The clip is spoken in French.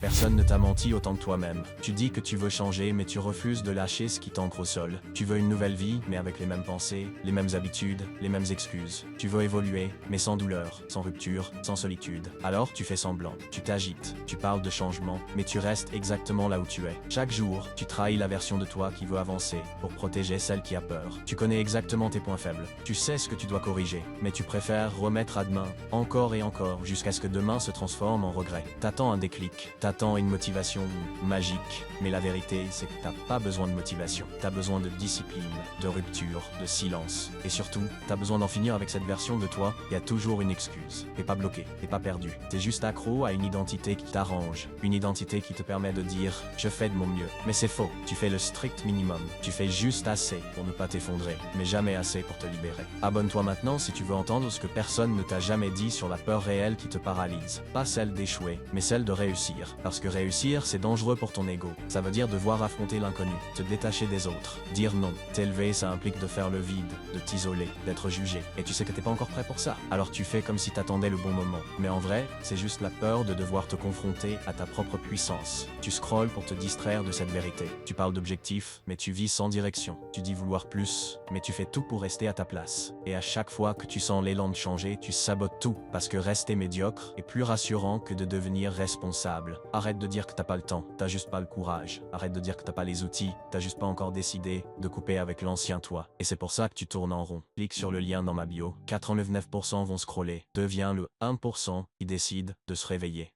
Personne ne t'a menti autant que toi-même. Tu dis que tu veux changer, mais tu refuses de lâcher ce qui t'ancre au sol. Tu veux une nouvelle vie, mais avec les mêmes pensées, les mêmes habitudes, les mêmes excuses. Tu veux évoluer, mais sans douleur, sans rupture, sans solitude. Alors tu fais semblant, tu t'agites, tu parles de changement, mais tu restes exactement là où tu es. Chaque jour, tu trahis la version de toi qui veut avancer, pour protéger celle qui a peur. Tu connais exactement tes points faibles. Tu sais ce que tu dois corriger, mais tu préfères remettre à demain, encore et encore, jusqu'à ce que demain se transforme en regret. T'attends un déclic, t'attends une motivation magique, mais la vérité, c'est que t'as pas besoin de motivation. T'as besoin de discipline, de rupture, de silence. Et surtout, t'as besoin d'en finir avec cette version de toi. Il y a toujours une excuse. T'es pas bloqué, t'es pas perdu. T'es juste accro à une identité qui t'arrange. Une identité qui te permet de dire « je fais de mon mieux ». Mais c'est faux. Tu fais le strict minimum. Tu fais juste assez pour ne pas t'effondrer, mais jamais assez pour te libérer. Abonne-toi maintenant si tu veux entendre ce que personne ne t'a jamais dit sur la peur réelle qui te paralyse. Pas celle d'échouer, mais celle de réussir. Parce que réussir, c'est dangereux pour ton ego. Ça veut dire devoir affronter l'inconnu, te détacher des autres, dire non. T'élever, ça implique de faire le vide, de t'isoler, d'être jugé. Et tu sais que t'es pas encore prêt pour ça. Alors tu fais comme si t'attendais le bon moment. Mais en vrai, c'est juste la peur de devoir te confronter à ta propre puissance. Tu scrolles pour te distraire de cette vérité. Tu parles d'objectifs, mais tu vis sans direction. Tu dis vouloir plus, mais tu fais tout pour rester à ta place. Et à chaque fois que tu sens l'élan de changer, tu sabotes tout. Parce que rester médiocre est plus rassurant que de devenir responsable. Arrête de dire que t'as pas le temps, t'as juste pas le courage. Arrête de dire que t'as pas les outils, t'as juste pas encore décidé de couper avec l'ancien toi. Et c'est pour ça que tu tournes en rond. Clique sur le lien dans ma bio. 89% vont scroller. Deviens le 1% qui décide de se réveiller.